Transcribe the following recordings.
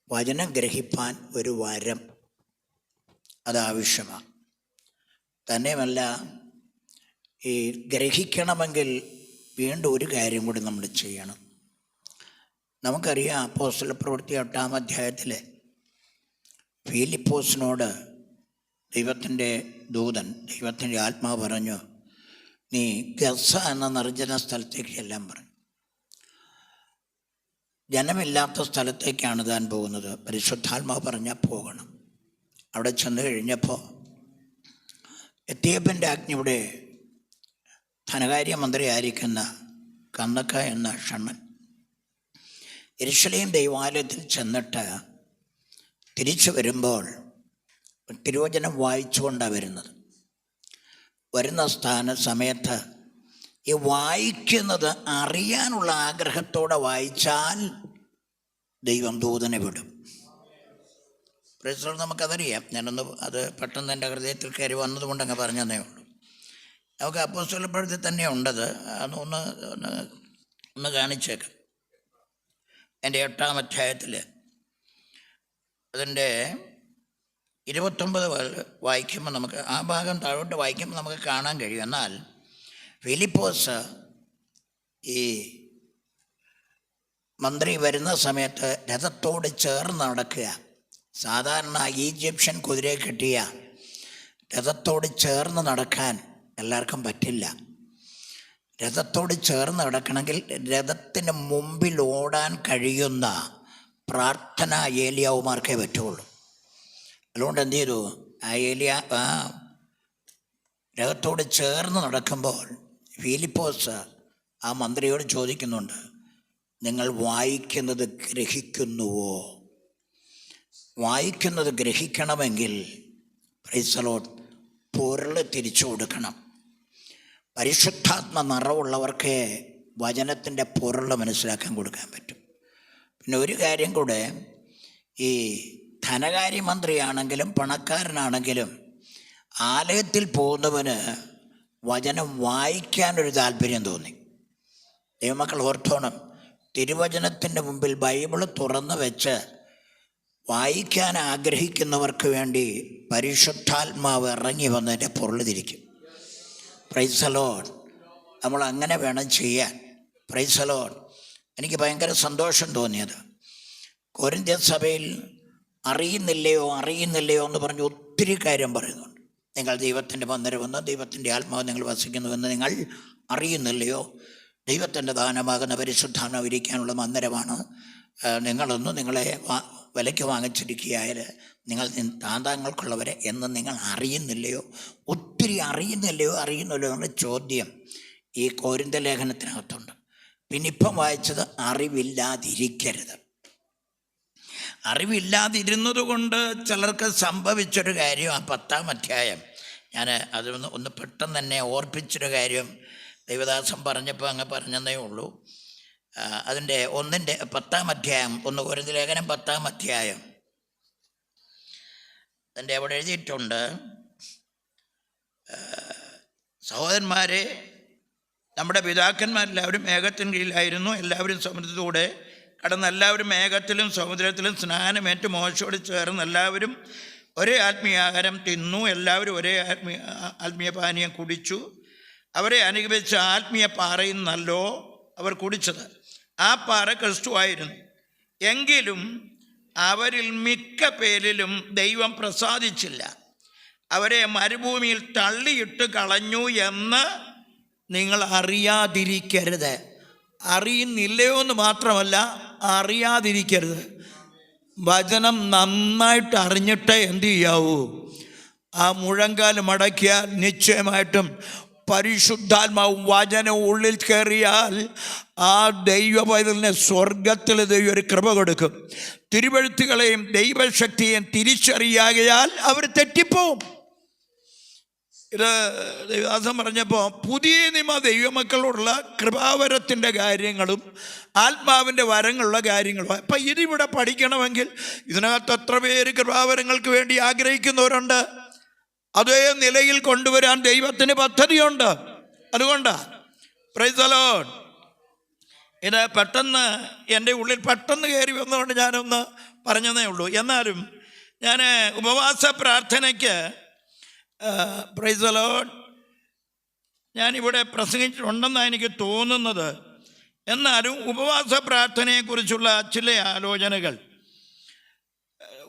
വചനം ഗ്രഹിപ്പാൻ ഒരു വരം അതാവശ്യമാണ്. തന്നെയുമല്ല, ഈ ഗ്രഹിക്കണമെങ്കിൽ വീണ്ടും ഒരു കാര്യം കൂടി നമ്മൾ ചെയ്യണം. നമുക്കറിയാം, അപ്പോസ്തലപ്രവൃത്തി 8-ാം അധ്യായത്തിൽ ഫിലിപ്പോസിനോട് ദൈവത്തിൻ്റെ ദൂതൻ, ദൈവത്തിൻ്റെ ആത്മാവ് പറഞ്ഞു, നീ ഗസ എന്ന നിർജ്ജന സ്ഥലത്തേക്ക് എല്ലാം പറഞ്ഞു. ജനമില്ലാത്ത സ്ഥലത്തേക്കാണ് താൻ പോകുന്നത്. പരിശുദ്ധാത്മാവ് പറഞ്ഞാൽ പോകണം. അവിടെ ചെന്ന് കഴിഞ്ഞപ്പോൾ എത്യോപ്യൻ രാജ്ഞിയുടെ ധനകാര്യമന്ത്രി ആയിരിക്കുന്ന കന്നക്ക എന്ന ഷണ്ണൻ യെരൂശലേം ദൈവാലയത്തിൽ ചെന്നിട്ട് തിരിച്ചു വരുമ്പോൾ തിരുവചനം വായിച്ചുകൊണ്ടാണ് വരുന്നത്. വരുന്ന സമയത്ത് ഈ വായിക്കുന്നത് അറിയാനുള്ള ആഗ്രഹത്തോടെ വായിച്ചാൽ ദൈവം ദൂതനെ വിടും. പ്രശ്നം നമുക്കതറിയാം. ഞാനൊന്ന് അത് പെട്ടെന്ന് എൻ്റെ ഹൃദയത്തിൽ കയറി വന്നതുകൊണ്ട് അങ്ങ് പറഞ്ഞതേ ഉള്ളൂ. നമുക്ക് അപ്പോസ്തലപ്രവൃത്തി തന്നെ ഉണ്ടത്. ഒന്ന് കാണിച്ചേക്കാം. എൻ്റെ 8-ാം അധ്യായത്തിൽ അതിൻ്റെ 29 വായിക്കുമ്പോൾ നമുക്ക് ആ ഭാഗം താഴോട്ട് വായിക്കുമ്പോൾ നമുക്ക് കാണാൻ കഴിയും. എന്നാൽ ഫിലിപ്പോസ് ഈ മന്ത്രി വരുന്ന സമയത്ത് രഥത്തോട് ചേർന്ന് നടക്കുക. സാധാരണ ഈജിപ്ഷ്യൻ കുതിരയെ കെട്ടിയ രഥത്തോട് ചേർന്ന് നടക്കാൻ എല്ലാവർക്കും പറ്റില്ല. രഥത്തോട് ചേർന്ന് നടക്കണമെങ്കിൽ രഥത്തിന് മുമ്പിൽ ഓടാൻ കഴിയുന്ന പ്രാർത്ഥന ഏലിയാവുമാർക്കേ പറ്റുള്ളൂ. അതുകൊണ്ട് എന്ത് ചെയ്തു, ആ രഥത്തോട് ചേർന്ന് നടക്കുമ്പോൾ ഫിലിപ്പോസ് ആ മന്ത്രിയോട് ചോദിക്കുന്നുണ്ട്, നിങ്ങൾ വായിക്കുന്നത് ഗ്രഹിക്കുന്നുവോ? വായിക്കുന്നത് ഗ്രഹിക്കണമെങ്കിൽ പ്രൈസ് ദി ലോർഡ് പൊരുൾ തിരിച്ചു കൊടുക്കണം. പരിശുദ്ധാത്മ നിറവുള്ളവർക്ക് വചനത്തിൻ്റെ പൊരുൾ മനസ്സിലാക്കാൻ കൊടുക്കാൻ പറ്റും. പിന്നെ ഒരു കാര്യം കൂടെ, ഈ ധനകാര്യമന്ത്രിയാണെങ്കിലും പണക്കാരനാണെങ്കിലും ആലയത്തിൽ പോകുന്നവന് വചനം വായിക്കാനൊരു താല്പര്യം തോന്നി. ദൈവമക്കൾ ഓർത്തോണം, തിരുവചനത്തിൻ്റെ മുമ്പിൽ ബൈബിള് തുറന്ന് വെച്ച് വായിക്കാൻ ആഗ്രഹിക്കുന്നവർക്ക് വേണ്ടി പരിശുദ്ധാത്മാവ് ഇറങ്ങി വന്നതിൻ്റെ പൊരുൾ തിരിക്കും. Price the Lord. നമ്മൾ അങ്ങനെ വേണം ചെയ്യാൻ. Price the Lord. എനിക്ക് ഭയങ്കര സന്തോഷം തോന്നിയത്, കൊരിന്ത്യൻ സഭയിൽ അറിയുന്നില്ലയോ എന്ന് പറഞ്ഞ് ഒത്തിരി കാര്യം പറയുന്നുണ്ട്. നിങ്ങൾ ദൈവത്തിൻ്റെ മന്ദിരമെന്ന്, ദൈവത്തിൻ്റെ ആത്മാവ് നിങ്ങൾ വസിക്കുന്നുവെന്ന് നിങ്ങൾ അറിയുന്നില്ലയോ? ദൈവത്തിൻ്റെ ദാനമാകുന്ന പരിശുദ്ധാത്മാവ് ഇരിക്കാനുള്ള മന്ദിരമാണ് നിങ്ങളെ വിലയ്ക്ക് വാങ്ങിച്ചിരിക്കുകയാൽ നിങ്ങൾ താന്താങ്ങൾക്കുള്ളവരെ എന്ന് നിങ്ങൾ അറിയുന്നില്ലയോ? ഒത്തിരി അറിയുന്നില്ലയോ എന്നുള്ള ചോദ്യം ഈ കൊരിന്ത്യ ലേഖനത്തിനകത്തുണ്ട്. പിന്നെ ഇപ്പം വായിച്ചത് അറിവില്ലാതിരിക്കരുത്. അറിവില്ലാതിരുന്നത് കൊണ്ട് ചിലർക്ക് സംഭവിച്ചൊരു കാര്യം, ആ 10-ാം അധ്യായം ഞാൻ ഒന്ന് പെട്ടെന്ന് തന്നെ ഓർപ്പിച്ചൊരു കാര്യം ദൈവദാസൻ പറഞ്ഞപ്പോൾ അങ്ങ് പറഞ്ഞതേ ഉള്ളൂ. അതിൻ്റെ 10-ാം അധ്യായം, 1 കൊരിന്ത്യ ലേഖനം 10-ാം അധ്യായം, അതിൻ്റെ അവിടെ എഴുതിയിട്ടുണ്ട്, സഹോദരന്മാരെ, നമ്മുടെ പിതാക്കന്മാരെല്ലാവരും മേഘത്തിന് കീഴിലായിരുന്നു. എല്ലാവരും സമുദ്രത്തിലൂടെ കടന്ന് എല്ലാവരും മേഘത്തിലും സമുദ്രത്തിലും സ്നാനമേറ്റ് മോശയോട് ചേർന്ന് എല്ലാവരും ഒരേ ആത്മീയാഹാരം തിന്നു. എല്ലാവരും ഒരേ ആത്മീയ പാനീയം കുടിച്ചു. അവരെ അനുഗമിച്ച ആത്മീയ പാറയിൽ നല്ലോ അവർ കുടിച്ചത്. ആ പാറ ക്രിസ്തുവായിരുന്നു. എങ്കിലും അവരിൽ മിക്ക പേരിലും ദൈവം പ്രസാദിച്ചില്ല. അവരെ മരുഭൂമിയിൽ തള്ളിയിട്ട് കളഞ്ഞു എന്ന് നിങ്ങൾ അറിയാതിരിക്കരുത്. അറിയുന്നില്ലയോ എന്ന് മാത്രമല്ല, അറിയാതിരിക്കരുത്. വചനം നന്നായിട്ട് അറിഞ്ഞിട്ടേ എന്ത് ചെയ്യാവൂ? ആ മുഴങ്കാൽ മടക്കിയാൽ നിശ്ചയമായിട്ടും പരിശുദ്ധാത്മാവും വചനം ഉള്ളിൽ കയറിയാൽ ആ ദൈവ പൈതലിനെ സ്വർഗത്തിൽ ദൈവം ഒരു കൃപ കൊടുക്കും. തിരുവെഴുത്തുകളെയും ദൈവശക്തിയെയും തിരിച്ചറിയാകയാൽ അവർ തെറ്റിപ്പോവും. ഇത് ദൈവദാസൻ പറഞ്ഞപ്പോൾ പുതിയ നിയമ ദൈവമക്കളോടുള്ള കൃപാവരത്തിൻ്റെ കാര്യങ്ങളും ആത്മാവിൻ്റെ വരങ്ങളുള്ള കാര്യങ്ങളും. അപ്പം ഇതിവിടെ പഠിക്കണമെങ്കിൽ ഇതിനകത്ത് എത്ര പേര് കൃപാവരങ്ങൾക്ക് വേണ്ടി ആഗ്രഹിക്കുന്നവരുണ്ട്? അതേ നിലയിൽ കൊണ്ടുവരാൻ ദൈവത്തിന് പദ്ധതിയുണ്ട്. അതുകൊണ്ടാണ് പ്രൈസ് ദി ലോർഡ്. ഇത് പെട്ടെന്ന് എൻ്റെ ഉള്ളിൽ പെട്ടെന്ന് കയറി വന്നുകൊണ്ട് ഞാനൊന്ന് പറഞ്ഞതേ ഉള്ളൂ. എന്നാലും ഞാൻ ഉപവാസ പ്രാർത്ഥനയ്ക്ക് പ്രൈസ് ദി ലോർഡ് ഞാനിവിടെ പ്രസംഗിച്ചിട്ടുണ്ടെന്നാണ് എനിക്ക് തോന്നുന്നത്. എന്നാലും ഉപവാസ പ്രാർത്ഥനയെക്കുറിച്ചുള്ള ചില ആലോചനകൾ.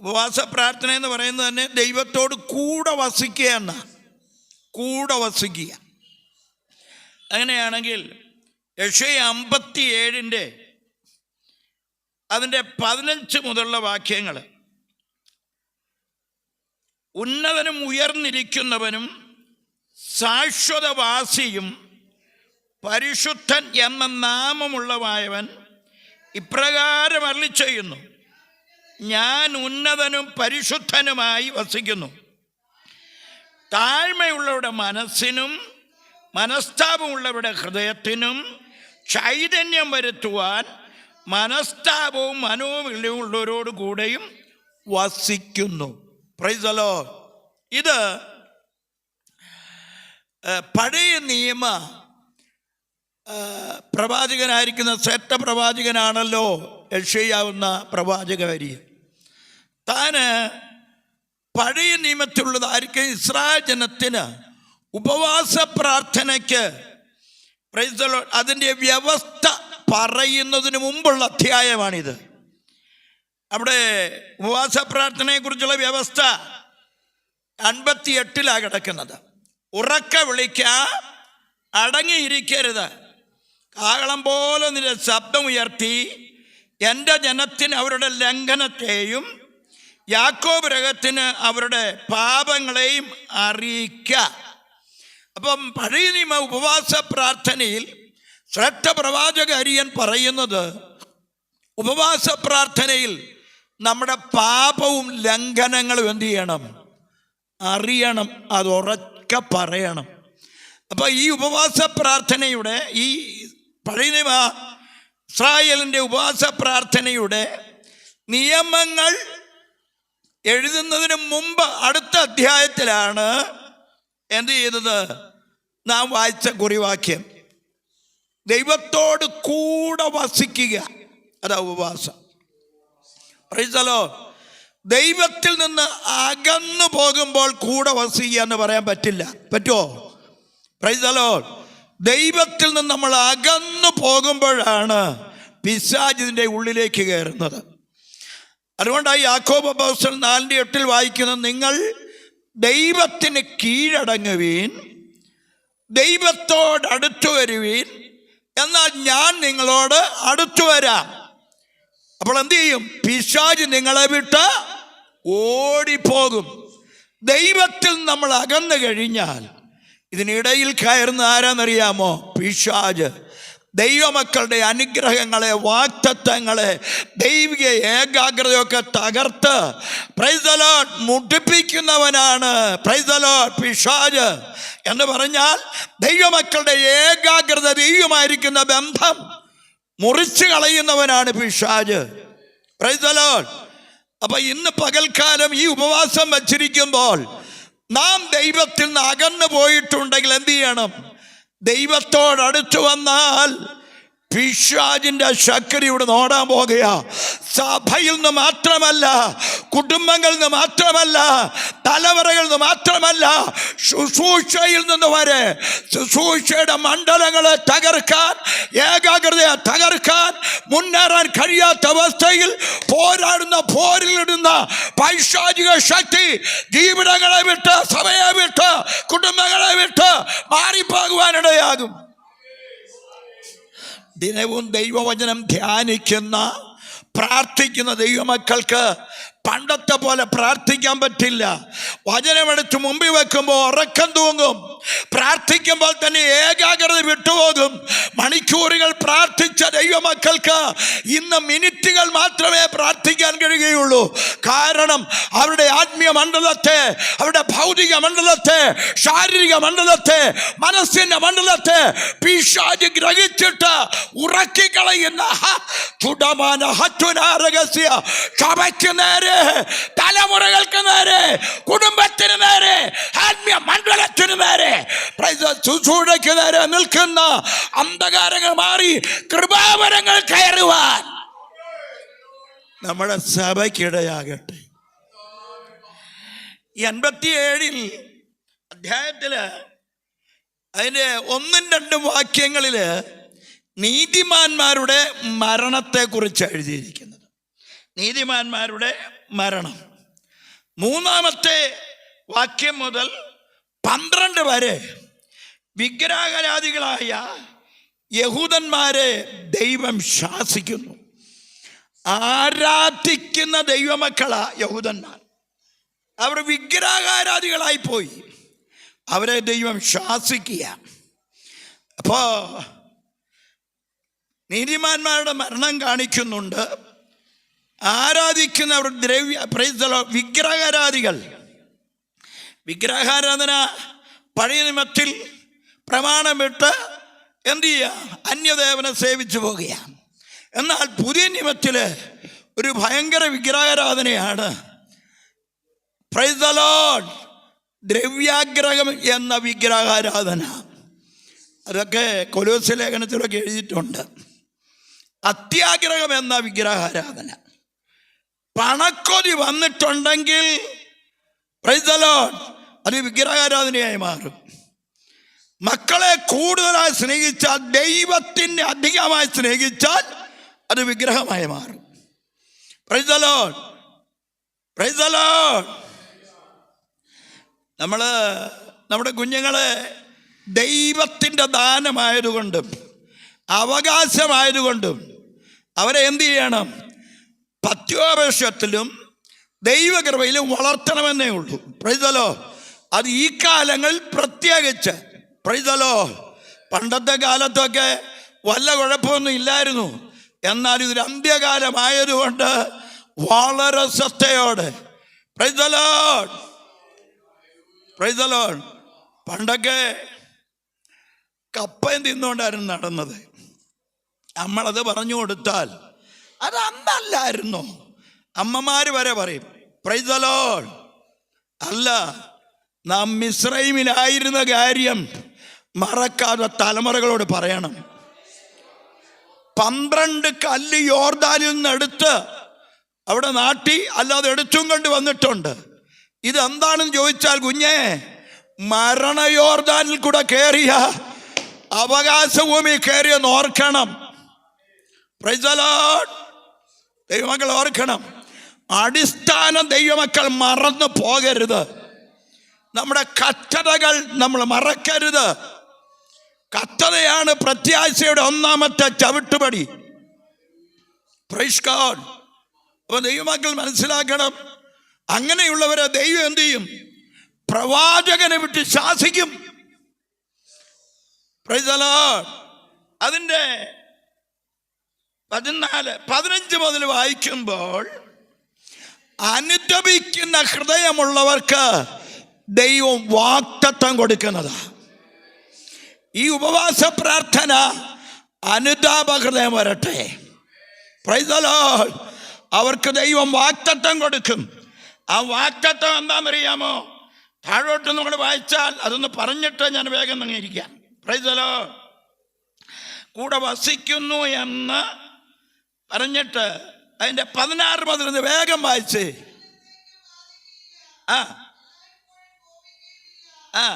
ഉപവാസ പ്രാർത്ഥന എന്ന് പറയുന്നത് തന്നെ ദൈവത്തോട് കൂടെ വസിക്കുക എന്നാണ്. കൂടെ വസിക്കുക. അങ്ങനെയാണെങ്കിൽ യെശയ്യാ 57 അതിൻ്റെ 15 മുതലുള്ള വാക്യങ്ങൾ, ഉന്നതനും ഉയർന്നിരിക്കുന്നവനും ശാശ്വതവാസിയും പരിശുദ്ധൻ എന്ന നാമമുള്ളവായവൻ ഇപ്രകാരം അരുളിച്ചെയ്യുന്നു, ഞാൻ ഉന്നതനും പരിശുദ്ധനുമായി വസിക്കുന്നു. താഴ്മയുള്ളവരുടെ മനസ്സിനും മനസ്താപമുള്ളവരുടെ ഹൃദയത്തിനും ചൈതന്യം വരുത്തുവാൻ മനസ്താപവും മനോവിളിയുള്ളവരോട് കൂടെയും വസിക്കുന്നു. Price the Lord. ഇത് പഴയ നിയമ പ്രവാചകനായിരിക്കുന്ന ശ്രേഷ്ഠ പ്രവാചകനാണല്ലോ യെശയ്യാവുന്ന പ്രവാചകവരി. താന് പഴയ നിയമത്തിലുള്ളതായിരിക്കും ഇസ്രായേൽ ജനത്തിന് ഉപവാസ പ്രാർത്ഥനയ്ക്ക് പ്രൈസ് ദി ലോർഡ് അതിൻ്റെ വ്യവസ്ഥ പറയുന്നതിന് മുമ്പുള്ള അധ്യായമാണിത്. അവിടെ ഉപവാസ പ്രാർത്ഥനയെക്കുറിച്ചുള്ള വ്യവസ്ഥ 58 കിടക്കുന്നത്. ഉറക്കെ വിളിക്ക, അടങ്ങിയിരിക്കരുത്, കാഹളം പോലെ നിന്റെ ശബ്ദം ഉയർത്തി എൻ്റെ ജനത്തിന് അവരുടെ ലംഘനത്തെയും യാക്കോബ് ഗൃഹത്തിന് അവരുടെ പാപങ്ങളെയും അറിയിക്കുക. അപ്പം പഴയ നിയമ ഉപവാസ പ്രാർത്ഥനയിൽ ശ്രേഷ്ഠ പ്രവാചക അരിയൻ പറയുന്നത്, ഉപവാസ പ്രാർത്ഥനയിൽ നമ്മുടെ പാപവും ലംഘനങ്ങളും എന്ത് ചെയ്യണം? അറിയണം, അത് ഉറക്കെ പറയണം. അപ്പോൾ ഈ ഉപവാസ പ്രാർത്ഥനയുടെ ഈ പഴയ നിയമ ഇസ്രായേലിൻ്റെ ഉപവാസ പ്രാർത്ഥനയുടെ നിയമങ്ങൾ എഴുതുന്നതിന് മുമ്പ് അടുത്ത അധ്യായത്തിലാണ് എന്ത് ചെയ്തത്? നാം വായിച്ച കുറിവാക്യം, ദൈവത്തോട് കൂടെ വസിക്കുക, അതാ ഉപവാസം. Price the Lord. ദൈവത്തിൽ നിന്ന് അകന്നു പോകുമ്പോൾ കൂടെ വസിക്കുക എന്ന് പറയാൻ പറ്റില്ല. പറ്റുമോ? Price the Lord. ദൈവത്തിൽ നിന്ന് നമ്മൾ അകന്നു പോകുമ്പോഴാണ് പിശാച് ഇതിൻ്റെ ഉള്ളിലേക്ക് കയറുന്നത്. അതുകൊണ്ടാണ് യാക്കോബ് അപ്പോസ്തലൻ 4:8 വായിക്കുന്നത്, നിങ്ങൾ ദൈവത്തിന് കീഴടങ്ങുവീൻ, ദൈവത്തോട് അടുത്തു വരുവീൻ, എന്നാൽ ഞാൻ നിങ്ങളോട് അടുത്തു വരാം. അപ്പോൾ എന്ത് ചെയ്യും? പിശാച് നിങ്ങളെ വിട്ട് ഓടിപ്പോകും. ദൈവത്തിൽ നമ്മൾ അകന്നു കഴിഞ്ഞാൽ ഇതിനിടയിൽ കയറുന്ന ആരാന്നറിയാമോ? പിശാച്. ദൈവമക്കളുടെ അനുഗ്രഹങ്ങളെ, വാഗ്ദത്തങ്ങളെ, ദൈവിക ഏകാഗ്രതയൊക്കെ തകർത്ത് പ്രൈസ് ദി ലോർഡ് മുടിപ്പിക്കുന്നവനാണ് പ്രൈസ് ദി ലോർഡ് പിശാച്. എന്ന് പറഞ്ഞാൽ ദൈവമക്കളുടെ ഏകാഗ്രത, ദൈവമായിരിക്കുന്ന ബന്ധം മുറിച്ചു കളയുന്നവനാണ് പിശാച്. Price the Lord. അപ്പൊ ഇന്ന് പകൽക്കാലം ഈ ഉപവാസം വച്ചിരിക്കുമ്പോൾ നാം ദൈവത്തിൽ നിന്ന് അകന്നു പോയിട്ടുണ്ടെങ്കിൽ എന്ത് ചെയ്യണം? ദൈവത്തോടടുത്ത് വന്നാൽ പിശാചിന്റെ ശക്തി ഇവിടെ നോടാൻ പോകുക. സഭയിൽ നിന്ന് മാത്രമല്ല, കുടുംബങ്ങളിൽ നിന്ന് മാത്രമല്ല, തലമുറകളിൽ നിന്ന് മാത്രമല്ല, ശുശ്രൂഷയിൽ നിന്ന് വരെ ശുശ്രൂഷയുടെ മണ്ഡലങ്ങളെ തകർക്കാൻ, ഏകാഗ്രതയെ തകർക്കാൻ, മുന്നേറാൻ കഴിയാത്ത അവസ്ഥയിൽ പോരാടുന്ന, പോരിലിടുന്ന പൈശാചിക ശക്തി ജീവിതങ്ങളെ വിട്ട്, സഭയെ വിട്ട്, കുടുംബങ്ങളെ വിട്ട് മാറിപ്പോകുവാനിടയാകും. ദിനവും ദൈവവചനം ധ്യാനിക്കുന്ന, പ്രാർത്ഥിക്കുന്ന ദൈവമക്കൾക്ക് പണ്ടത്തെ പോലെ പ്രാർത്ഥിക്കാൻ പറ്റില്ല. വചനമെടുത്ത് മുമ്പിൽ വെക്കുമ്പോൾ ഉറക്കം തൂങ്ങും. പ്രാർത്ഥിക്കുമ്പോൾ തന്നെ ഏകാഗ്രത വിട്ടുപോകും. മണിക്കൂറുകൾ പ്രാർത്ഥിച്ച ദൈവമക്കൾക്ക് ഇന്ന് മിനിറ്റുകൾ മാത്രമേ പ്രാർത്ഥിക്കാൻ കഴിയുകയുള്ളൂ. കാരണം അവരുടെ ആത്മീയ മണ്ഡലത്തെ, അവരുടെ ഭൗതിക മണ്ഡലത്തെ, ശാരീരിക മണ്ഡലത്തെ, മനസ്സിന്റെ മണ്ഡലത്തെ പിശാച് ഗ്രഹിച്ചിട്ട് ഉറക്കിക്കളയുന്ന സഭയ്ക്ക് നേരെ, തലമുറകൾക്ക് നേരെ, കുടുംബത്തിന് നേരെ, ആത്മീയ മണ്ഡലത്തിന് നേരെ, ശുശ്രൂഷയ്ക്ക് നേരെ നിൽക്കുന്ന അന്ധകാരങ്ങൾ മാറി കൃപാവരങ്ങൾ കയറുവാൻ നമ്മുടെ സഭയ്ക്കിടയാകട്ടെ. 87 അധ്യായത്തില് അതിൻ്റെ 1-2 വാക്യങ്ങളിൽ നീതിമാന്മാരുടെ മരണത്തെക്കുറിച്ച് എഴുതിയിരിക്കുന്നത്. നീതിമാന്മാരുടെ മരണം 3-ാമത്തെ വാക്യം മുതൽ 12 വരെ വിഗ്രഹാരാധികളായ യഹൂദന്മാരെ ദൈവം ശാസിക്കുന്നു. ആരാധിക്കുന്ന ദൈവമക്കളാ യഹൂദന്മാർ. അവർ വിഗ്രഹാരാധികളായി പോയി. അവരെ ദൈവം ശാസിക്കുക. അപ്പോൾ നീതിമാന്മാരുടെ മരണം കാണിക്കുന്നുണ്ട്. ആരാധിക്കുന്നവർ വിഗ്രഹാരാധികൾ. വിഗ്രഹാരാധന പഴയ നിയമത്തിൽ പ്രമാണമിട്ട് എന്ത് ചെയ്യുക? അന്യദേവനെ സേവിച്ചു പോകുകയാണ്. എന്നാൽ പുതിയ നിയമത്തിൽ ഒരു ഭയങ്കര വിഗ്രഹാരാധനയാണ്. Praise the lord. ദ്രവ്യാഗ്രഹം എന്ന വിഗ്രഹാരാധന. അതൊക്കെ കൊലോസ്യ ലേഖനത്തിലൊക്കെ എഴുതിയിട്ടുണ്ട്. അത്യാഗ്രഹം എന്ന വിഗ്രഹാരാധന. പണക്കൊതി വന്നിട്ടുണ്ടെങ്കിൽ പ്രൈസ് ദി ലോർഡ് അത് വിഗ്രഹാരാധനയായി മാറും. മക്കളെ കൂടുതലായി സ്നേഹിച്ചാൽ, ദൈവത്തിൻ്റെ അധികമായി സ്നേഹിച്ചാൽ അത് വിഗ്രഹമായി മാറും. Price the Lord. Price the Lord. നമ്മുടെ കുഞ്ഞുങ്ങളെ ദൈവത്തിൻ്റെ ദാനമായതുകൊണ്ടും അവകാശമായതുകൊണ്ടും അവരെ എന്ത് ചെയ്യണം? പത്യോപദേശത്തിലും ദൈവകൃപയിലും വളർത്തണമെന്നേ ഉള്ളൂ. Price the Lord. അത് ഈ കാലങ്ങളിൽ പ്രത്യേകിച്ച്. Price the Lord. പണ്ടത്തെ കാലത്തൊക്കെ വല്ല കുഴപ്പമൊന്നും ഇല്ലായിരുന്നു. എന്നാൽ ഇതൊരു അന്ത്യകാലമായതുകൊണ്ട് വളരെ ശ്രദ്ധയോടെ. Price the Lord. Price the Lord. പണ്ടൊക്കെ കപ്പയും തിന്നുകൊണ്ടായിരുന്നു നടന്നത്. നമ്മളത് പറഞ്ഞു കൊടുത്താൽ അത് അന്നല്ലായിരുന്നു. അമ്മമാർ വരെ പറയും പ്രൈസ് ദി ലോർഡ്. അല്ല, നാം മിസ്രൈമിലായിരുന്ന കാര്യം മറക്കാതെ തലമുറകളോട് പറയണം. 12 കല്ല് യോർദാനിൽ നിന്ന് എടുത്ത് അവിടെ നാട്ടി, അല്ലാതെ എടുത്തും കൊണ്ട് വന്നിട്ടുണ്ട്. ഇതെന്താണെന്ന് ചോദിച്ചാൽ, കുഞ്ഞേ, മരണ യോർദാനിൽ കൂടെ കയറിയ അവകാശഭൂമി കയറിയെന്ന് ഓർക്കണം. Price the Lord. ദൈവമക്കൾ ഓർക്കണം. അടിസ്ഥാന ദൈവമക്കൾ മറന്നു പോകരുത്. നമ്മുടെ കഷ്ടതകൾ നമ്മൾ മറക്കരുത്. കഷ്ടതയാണ് പ്രത്യാശയുടെ 1-ാമത്തെ ചവിട്ടുപടി. Praise God. അപ്പോൾ ദൈവമക്കൾ മനസ്സിലാക്കണം, അങ്ങനെയുള്ളവരെ ദൈവം എന്ത് ചെയ്യും? പ്രവാചകനെ വിട്ട് ശാസിക്കും. Price the Lord. അതിൻ്റെ 14-15 മുതൽ വായിക്കുമ്പോൾ, അനുതപിക്കുന്ന ഹൃദയമുള്ളവർക്ക് ദൈവം വാഗ്ദത്തം കൊടുക്കുന്നതാ. ഈ ഉപവാസ പ്രാർത്ഥന അനുതാപ ഹൃദയം വരട്ടെ. Price the Lord. അവർക്ക് ദൈവം വാഗ്ദത്തം കൊടുക്കും. ആ വാഗ്ദത്തം എന്താണെന്നറിയാമോ? താഴോട്ട് നമ്മൾ വായിച്ചാൽ അതൊന്ന് പറഞ്ഞിട്ട് ഞാൻ വേഗം ഇരിക്കാം. Price the Lord. കൂടെ വസിക്കുന്നു എന്ന് പറഞ്ഞിട്ട് അതിൻ്റെ 16 മുതൽ വേഗം വായിച്ച്. ആ ആ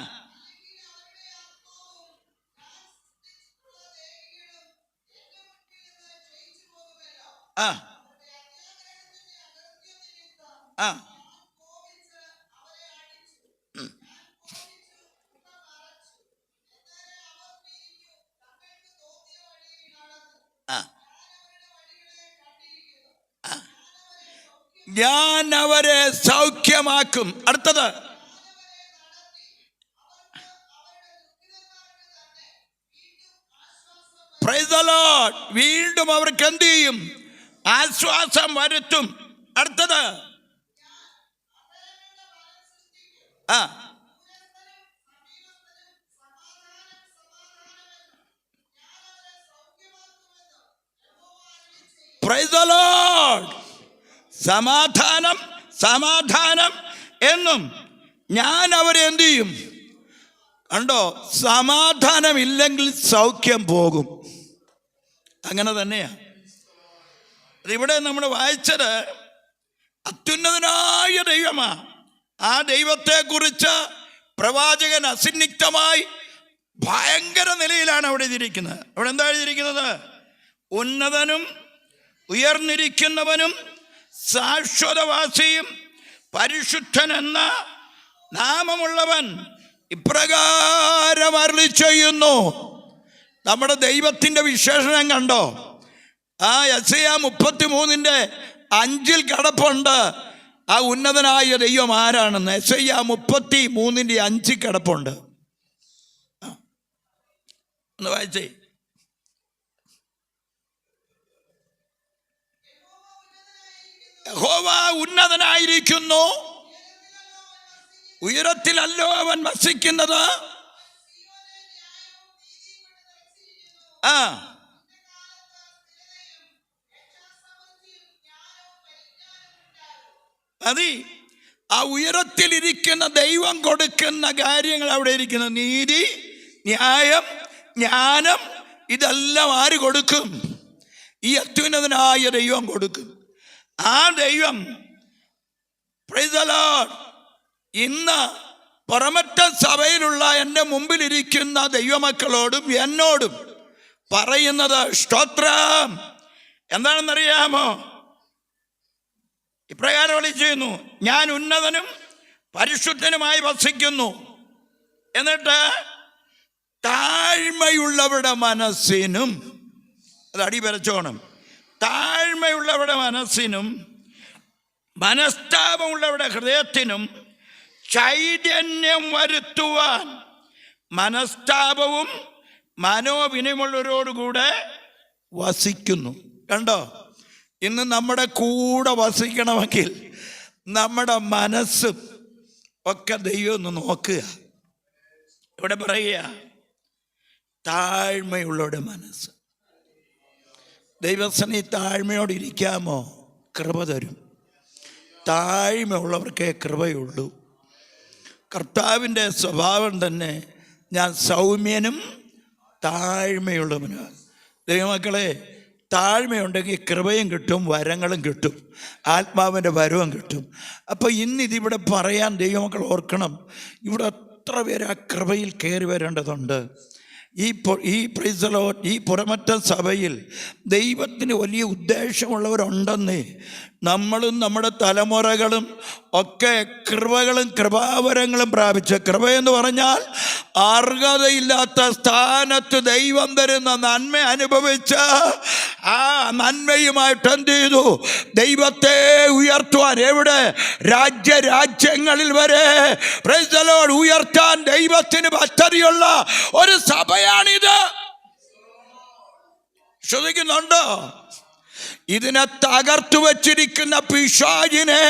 ആ ആ ഞാൻ അവരെ സൗഖ്യമാക്കും. അടുത്തത്, പ്രൈസ് ദി ലോർഡ്. വീണ്ടും അവർക്ക് എന്ത് ചെയ്യും? ആശ്വാസം വരുത്തും. അടുത്തത്, ആ പ്രൈസ് ദി ലോർഡ്. സമാധാനം സമാധാനം എന്നും ഞാൻ അവരെ എന്ത് ചെയ്യും? കണ്ടോ, സമാധാനം ഇല്ലെങ്കിൽ സൗഖ്യം പോകും. അങ്ങനെ തന്നെയാ. അതിവിടെ നമ്മൾ വായിച്ചത് അത്യുന്നതനായ ദൈവമാ. ആ ദൈവത്തെക്കുറിച്ച് പ്രവാചകൻ അസന്നിഗ്ധമായി ഭയങ്കര നിലയിലാണ് അവിടെ എഴുതിയിരിക്കുന്നത്. അവിടെ എന്താ എഴുതിയിരിക്കുന്നത്? ഉന്നതനും ഉയർന്നിരിക്കുന്നവനും ശാശ്വതവാസിയും പരിശുദ്ധൻ എന്ന നാമമുള്ളവൻ ഇപ്രകാരം അരുളി ചെയ്യുന്നു. നമ്മുടെ ദൈവത്തിൻ്റെ വിശേഷണം കണ്ടോ? ആ യെശയ്യാ 33:5 കിടപ്പുണ്ട് ആ ഉന്നതനായ ദൈവം ആരാണെന്ന്. യെശയ്യാ 33:5 കിടപ്പുണ്ട്. ഒന്ന് വായിച്ചേ. യഹോവ ഉന്നതനായിരിക്കുന്നു, ഉയരത്തിലല്ലോ അവൻ വസിക്കുന്നത്. മതി. ആ ഉയരത്തിലിരിക്കുന്ന ദൈവം കൊടുക്കുന്ന കാര്യങ്ങൾ അവിടെ ഇരിക്കുന്ന നീതി, ന്യായം, ജ്ഞാനം, ഇതെല്ലാം ആര് കൊടുക്കും? ഈ അത്യുന്നതനായ ദൈവം കൊടുക്കും. ആ ദൈവം പ്രൈസ് ദി ലോർഡ് ഇന്ന് പുറമറ്റ സഭയിലുള്ള എൻ്റെ മുമ്പിലിരിക്കുന്ന ദൈവമക്കളോടും എന്നോടും പറയുന്നത് സ്തോത്രം. എന്താണെന്നറിയാമോ? ഇപ്രകാരം വിളി ചെയ്യുന്നു, ഞാൻ ഉന്നതനും പരിശുദ്ധനുമായി വസിക്കുന്നു. എന്നിട്ട് താഴ്മയുള്ളവരുടെ മനസ്സിനും, അത് അടിവരച്ചോണം, താഴ്മയുള്ളവരുടെ മനസ്സിനും മനസ്താപമുള്ളവരുടെ ഹൃദയത്തിനും ചൈതന്യം വരുത്തുവാൻ മനസ്താപവും മനോവിനിമുള്ളവരോടുകൂടെ വസിക്കുന്നു. കണ്ടോ? ഇന്ന് നമ്മുടെ കൂടെ വസിക്കണമെങ്കിൽ നമ്മുടെ മനസ്സും ഒക്കെ ദൈവം ഒന്ന് നോക്കുക. ഇവിടെ പറയുക താഴ്മയുള്ളവരുടെ മനസ്സ്. ദൈവസന്നി താഴ്മയോടെ ഇരിക്കാമോ? കൃപ തരും. താഴ്മയുള്ളവർക്കേ കൃപയുള്ളൂ. കർത്താവിൻ്റെ സ്വഭാവം തന്നെ ഞാൻ സൗമ്യനും താഴ്മയുള്ളവനും. ദൈവമക്കളെ, താഴ്മയുണ്ടെങ്കിൽ കൃപയും കിട്ടും, വരങ്ങളും കിട്ടും, ആത്മാവിൻ്റെ വരവും കിട്ടും. അപ്പോൾ ഇന്നിതിവിടെ പറയാൻ ദൈവമക്കൾ ഓർക്കണം, ഇവിടെ എത്ര പേര് ആ കൃപയിൽ കയറി വരേണ്ടതുണ്ട്. ഈ പ്രൈസ് ദി ലോർഡ്, ഈ പുറമറ്റ സഭയിൽ ദൈവത്തിന് വലിയ ഉദ്ദേശമുള്ളവരുണ്ടെന്നേ. നമ്മളും നമ്മുടെ തലമുറകളും ഒക്കെ കൃപകളും കൃപാവരങ്ങളും പ്രാപിച്ച, കൃപയെന്ന് പറഞ്ഞാൽ അർഹതയില്ലാത്ത സ്ഥാനത്ത് ദൈവം തരുന്ന നന്മ അനുഭവിച്ച് ആ നന്മയുമായിട്ട് എന്ത് ചെയ്തു? ദൈവത്തെ ഉയർത്തുവാൻ. എവിടെ? രാജ്യങ്ങളിൽ വരെ പ്രൈസ് ദി ലോർഡ് ഉയർത്താൻ ദൈവത്തിന് പദ്ധതിയുള്ള ഒരു സഭയാണിത്. ശ്രദ്ധിക്കുന്നുണ്ടോ? ഇതിനെ തകർത്തു വച്ചിരിക്കുന്ന പിശാചിനെ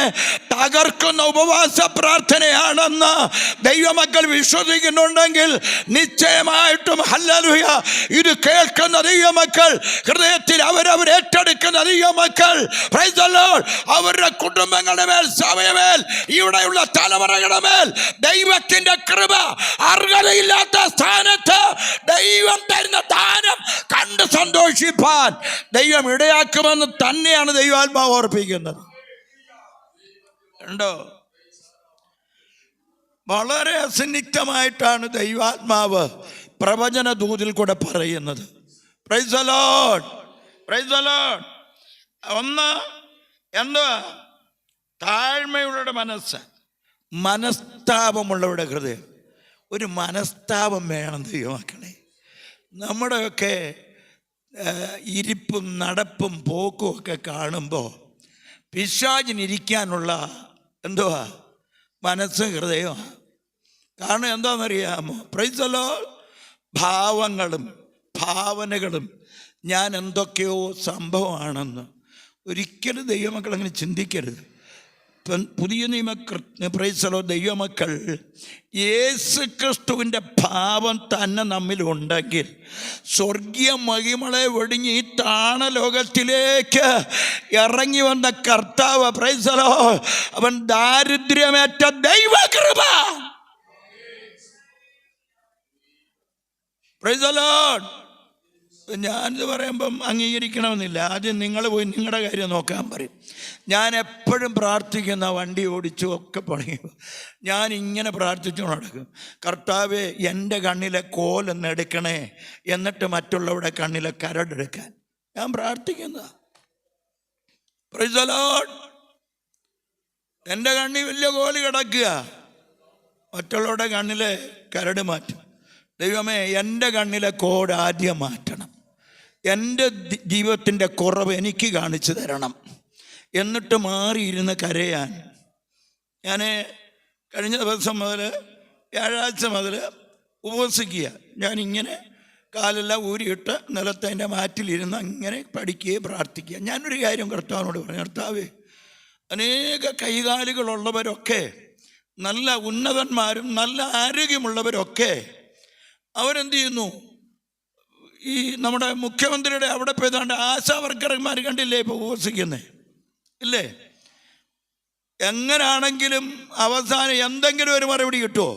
തകർക്കുന്ന ഉപവാസ പ്രാർത്ഥനയാണെന്ന് ദൈവമക്കൾ വിശ്വസിക്കുന്നുണ്ടെങ്കിൽ നിശ്ചയമായിട്ടും ഹല്ലേലൂയ, ഇത് കേൾക്കുന്ന ദൈവമക്കൾ ഹൃദയത്തിൽ അവരവർ ഏറ്റെടുക്കുന്ന ദൈവമക്കൾ പ്രൈസ് ദി ലോർഡ് അവരുടെ കുടുംബങ്ങളുടെ മേൽ, സഭയുടെ മേൽ, ഇവിടെയുള്ള തലമുറകളുടെ മേൽ ദൈവത്തിന്റെ കൃപ അർഹതയില്ലാത്ത സ്ഥാനത്ത് ദൈവം തരുന്ന ദാനം കണ്ട് സന്തോഷിപ്പാൻ ദൈവം ഇടയാക്കുമെന്ന് തന്നെയാണ് ദൈവാത്മാവ് ഓർപ്പിക്കുന്നത്. ഉണ്ടോ? വളരെ അസന്നിഗ്ധമായിട്ടാണ് ദൈവാത്മാവ് പ്രവചന ദൂതിൽ കൂടെ പറയുന്നത്. Price the Lord, price the Lord. ഒന്ന് എന്തുവാ? താഴ്മയുള്ളവരുടെ മനസ്സ്, മനസ്താപമുള്ളവരുടെ ഹൃദയം. ഒരു മനസ്താപം വേണം ദൈവമക്കളെ. നമ്മുടെയൊക്കെ ഇരിപ്പും നടപ്പും പോക്കും ഒക്കെ കാണുമ്പോൾ പിശാചിനിരിക്കാനുള്ള എന്തുവാ? മനസ്സും ഹൃദയമാണ്. കാരണം എന്താണെന്നറിയാമോ? Price the Lord. ഭാവങ്ങളും ഭാവനകളും ഞാൻ എന്തൊക്കെയോ സംഭവമാണെന്ന് ഒരിക്കലും ദൈവമക്കൾ അങ്ങനെ ചിന്തിക്കരുത്. പുതിയ നിയമ പ്രൈസ് ദി ലോർഡ് ദൈവമക്കൾ യേശു ക്രിസ്തുവിൻ്റെ ഭാവം തന്നെ നമ്മിലുണ്ടെങ്കിൽ സ്വർഗീയ മഹിമളെ വെടിഞ്ഞ് ഈ താണലോകത്തിലേക്ക് ഇറങ്ങി വന്ന കർത്താവ് പ്രൈസ് ദി ലോർഡ്, അവൻ ദാരിദ്ര്യമേറ്റ ദൈവകൃപ. Price the Lord. ഞാനിത് പറയുമ്പം അംഗീകരിക്കണമെന്നില്ല. ആദ്യം നിങ്ങൾ പോയി നിങ്ങളുടെ കാര്യം നോക്കാൻ പറയും. ഞാൻ എപ്പോഴും പ്രാർത്ഥിക്കുന്ന വണ്ടി ഓടിച്ചു ഒക്കെ പണിയും ഞാൻ ഇങ്ങനെ പ്രാർത്ഥിച്ചു നടക്കും. കർത്താവേ, എൻ്റെ കണ്ണിലെ കോലൊന്ന് എടുക്കണേ, എന്നിട്ട് മറ്റുള്ളവരുടെ കണ്ണിലെ കരടെടുക്കാൻ ഞാൻ പ്രാർത്ഥിക്കുന്നതാണ്. Price the Lord. എൻ്റെ കണ്ണി വലിയ കോല് കിടക്കുക, മറ്റുള്ളവരുടെ കണ്ണിലെ കരട് മാറ്റും. ദൈവമേ, എൻ്റെ കണ്ണിലെ കോഡ് ആദ്യം മാറ്റണം. എൻ്റെ ജീവിതത്തിൻ്റെ കുറവ് എനിക്ക് കാണിച്ചു തരണം, എന്നിട്ട് മാറിയിരുന്ന് കരയാൻ. ഞാൻ കഴിഞ്ഞ ദിവസം മുതൽ വ്യാഴാഴ്ച മുതൽ ഉപവസിക്കുക. ഞാനിങ്ങനെ കാലെല്ലാം ഊരിയിട്ട് നിലത്തതിൻ്റെ മാറ്റിലിരുന്ന് അങ്ങനെ പഠിക്കുകയും പ്രാർത്ഥിക്കുക. ഞാനൊരു കാര്യം കർത്താവിനോട് പറഞ്ഞു, കർത്താവേ, അനേക കൈകാലുകളുള്ളവരൊക്കെ, നല്ല ഉന്നതന്മാരും നല്ല ആരോഗ്യമുള്ളവരൊക്കെ അവരെന്ത് ചെയ്യുന്നു? ഈ നമ്മുടെ മുഖ്യമന്ത്രിയുടെ അവിടെ പോയതാണ്ട് ആശാവർക്കർമാർ കണ്ടില്ലേ ഇപ്പോൾ ഉപവസിക്കുന്നേ ഇല്ലേ? എങ്ങനാണെങ്കിലും അവസാനം എന്തെങ്കിലും ഒരു മറുപടി കിട്ടുമോ?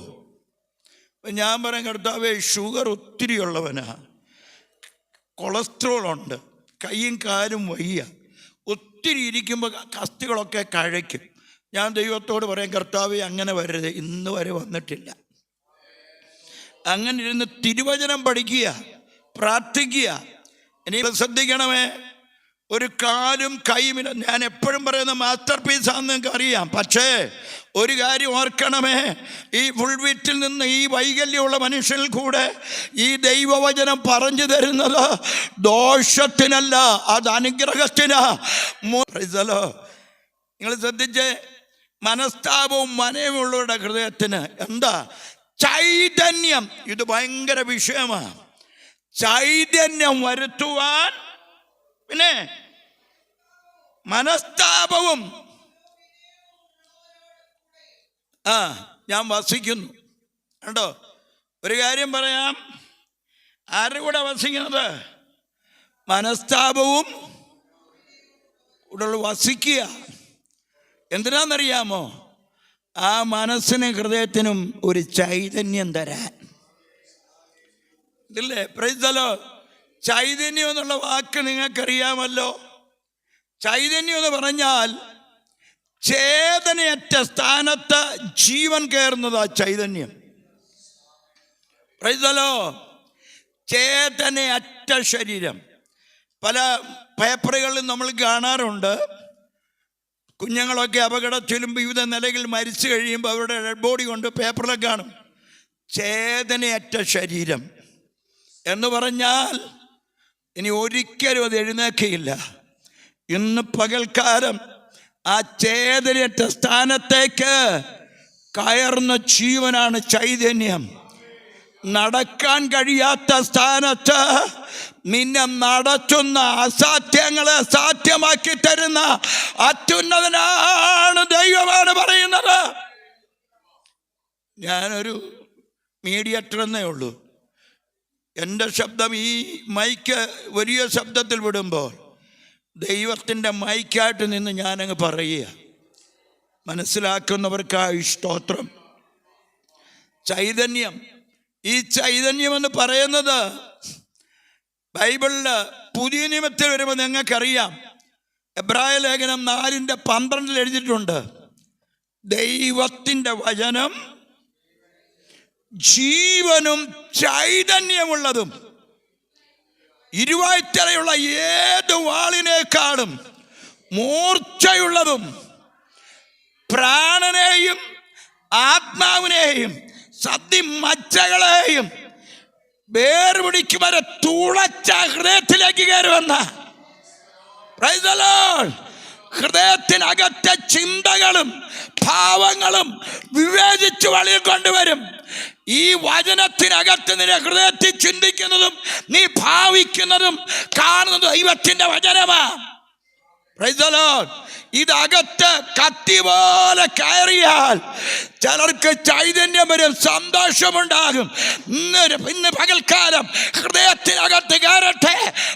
അപ്പം ഞാൻ പറയാം, കർത്താവേ, ഷുഗർ ഒത്തിരി ഉള്ളവനാ, കൊളസ്ട്രോൾ ഉണ്ട്, കൈയും കാലും വയ്യ, ഒത്തിരി ഇരിക്കുമ്പോൾ കസ്തികളൊക്കെ കഴയ്ക്കും. ഞാൻ ദൈവത്തോട് പറയാം, കർത്താവേ, അങ്ങനെ വരരുത്, ഇന്ന് വരെ വന്നിട്ടില്ല. അങ്ങനെ ഇരുന്ന് തിരുവചനം പഠിക്കുക, പ്രാർത്ഥിക്കുക. ഇനി ശ്രദ്ധിക്കണമേ, ഒരു കാലും കൈമില്ല. ഞാൻ എപ്പോഴും പറയുന്ന മാസ്റ്റർ പീസാണെന്ന് നിങ്ങൾക്ക് അറിയാം. പക്ഷേ ഒരു കാര്യം ഓർക്കണമേ, ഈ ഫുൾവിറ്റിൽ നിന്ന് ഈ വൈകല്യമുള്ള മനുഷ്യനിൽ കൂടെ ഈ ദൈവവചനം പറഞ്ഞു തരുന്നത് ദോഷത്തിനല്ല, അത് അനുഗ്രഹത്തിനാ. നിങ്ങൾ ശ്രദ്ധിച്ച്, മനസ്താപവും മനയമുള്ളവരുടെ ഹൃദയത്തിന് എന്താ? ചൈതന്യം. ഇത് ഭയങ്കര വിഷയമാണ്. ചൈതന്യം വരുത്തുവാൻ പിന്നെ മനസ്താപവും ഞാൻ വസിക്കുന്നു. കണ്ടോ? ഒരു കാര്യം പറയാം, ആരുടെ കൂടെ വസിക്കുന്നത്? മനസ്താപവും കൂടെ വസിക്കുക. എന്തിനാണെന്നറിയാമോ? ആ മനസ്സിനും ഹൃദയത്തിനും ഒരു ചൈതന്യം തരാൻ. ഇല്ലേ? Price the Lord. ചൈതന്യം എന്നുള്ള വാക്ക് നിങ്ങൾക്കറിയാമല്ലോ. ചൈതന്യം എന്ന് പറഞ്ഞാൽ ചേതനയറ്റ സ്ഥാനത്ത് ജീവൻ കയറുന്നതാ ചൈതന്യം. Price the Lord. ചേതനയറ്റ ശരീരം. പല പേപ്പറുകളിലും നമ്മൾ കാണാറുണ്ട്, കുഞ്ഞുങ്ങളൊക്കെ അപകടത്തിലും വിവിധ നിലയിൽ മരിച്ചു കഴിയുമ്പോൾ അവരുടെ ഡെഡ് ബോഡി കൊണ്ട് പേപ്പറിലൊക്കെ കാണും. ചേതനയറ്റ ശരീരം എന്ന് പറഞ്ഞാൽ ഇനി ഒരിക്കലും അത് എഴുന്നേൽക്കയില്ല. ഇന്ന് പകൽക്കാലം ആ ചേതനയറ്റ സ്ഥാനത്തേക്ക് കയറുന്ന ജീവനാണ് ചൈതന്യം. നടക്കാൻ കഴിയാത്ത സ്ഥാനത്ത് നിന്നെ നടത്തുന്ന, അസാധ്യങ്ങളെ സാധ്യമാക്കി തരുന്ന അത്യുന്നതനാണ് ദൈവമാണ് പറയുന്നത്. ഞാനൊരു മീഡിയേറ്റർ എന്നേ ഉള്ളൂ. എൻ്റെ ശബ്ദം ഈ മൈക്ക് വലിയ ശബ്ദത്തിൽ വിടുമ്പോൾ ദൈവത്തിൻ്റെ മൈക്കായിട്ട് നിന്ന് ഞാനങ്ങ് പറയുക. മനസ്സിലാക്കുന്നവർക്കായി സ്തോത്രം. ചൈതന്യം. ഈ ചൈതന്യം എന്ന് പറയുന്നത് ബൈബിളില് പുതിയ നിയമത്തിൽ വരുമ്പോൾ നിങ്ങൾക്കറിയാം, എബ്രായ ലേഖനം 4:12 എഴുതിയിട്ടുണ്ട്, ദൈവത്തിൻ്റെ വചനം ജീവനും ചൈതന്യമുള്ളതും ഇരുവായ്ത്തലയുള്ള ഏത് വാളിനേക്കാളും മൂർച്ചയുള്ളതും പ്രാണനെയും ആത്മാവിനെയും സദ്യമജ്ജകളെയും വേർപിടിക്കും വരെ തുളച്ച ഹൃദയത്തിലേക്ക് കയറുമെന്ന. Praise the lord. ഹൃദയത്തിനകത്തെ ചിന്തകളും ഭാവങ്ങളും വിവേചിച്ച് വെളിയിൽ കൊണ്ടുവരും. ഈ വചനത്തിനകത്ത് നിന്റെ ഹൃദയത്തിൽ ചിന്തിക്കുന്നതും നീ ഭാവിക്കുന്നതും കാണുന്നതും ദൈവത്തിന്റെ വചനമാണ്. Price the Lord. ഇതകത്ത് കത്തി പോലെ കയറിയാൽ ചിലർക്ക് ചൈതന്യം വരും, സന്തോഷമുണ്ടാകും. ഇന്ന് പകൽക്കാലം ഹൃദയത്തിനകത്ത് കയറട്ടെ,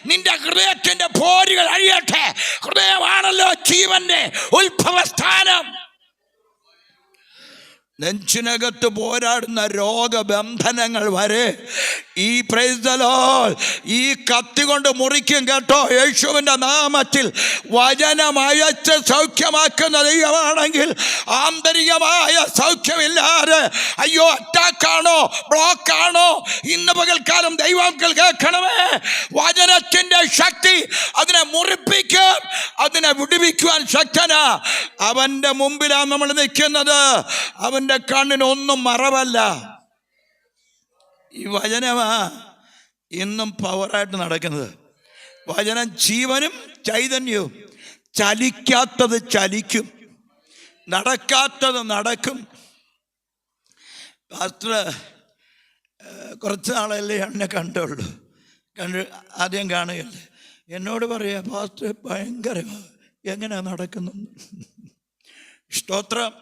നിന്റെ ഹൃദയത്തിന്റെ പോരുകൾ അഴിയട്ടെ. ഹൃദയമാണല്ലോ ജീവന്റെ ഉത്ഭവസ്ഥാനം. നെഞ്ചിനകത്ത് പോരാടുന്ന രോഗബന്ധനങ്ങൾ വരെ ഈ പ്രൈസ് ദി ലോർഡ് ഈ കത്തി കൊണ്ട് മുറിക്കും കേട്ടോ. യേശുവിൻ്റെ നാമത്തിൽ വചനമയച്ച് സൗഖ്യമാക്കുന്ന ദൈവമാണെങ്കിൽ ആന്തരികമായ സൗഖ്യമില്ലാതെ അയ്യോ അറ്റാക്കാണോ ബ്ലോക്കാണോ ഇന്ന് പകൽക്കാലം ദൈവമക്കൾ കേൾക്കണമേ. വചനത്തിൻ്റെ ശക്തി അതിനെ മുറിപ്പിക്കും, അതിനെ വിടുവിക്കുവാൻ ശക്തനാ. അവൻ്റെ മുമ്പിലാണ് നമ്മൾ നിൽക്കുന്നത്. അവൻ്റെ കണ്ണിനൊന്നും മറവല്ല. ഈ വചനമാ ഇന്നും പവറായിട്ട് നടക്കുന്നത്. വചനം ജീവനും ചൈതന്യവും. ചലിക്കാത്തത് ചലിക്കും, നടക്കാത്തത് നടക്കും. പാസ്റ്റർ കുറച്ച് നാളല്ലേ എന്നെ കണ്ടുള്ളൂ, ആദ്യം കാണുകയല്ലേ. എന്നോട് പറയാ പാസ്റ്റർ ഭയങ്കരമാണ്, എങ്ങനെയാ നടക്കുന്നു. സ്തോത്രം.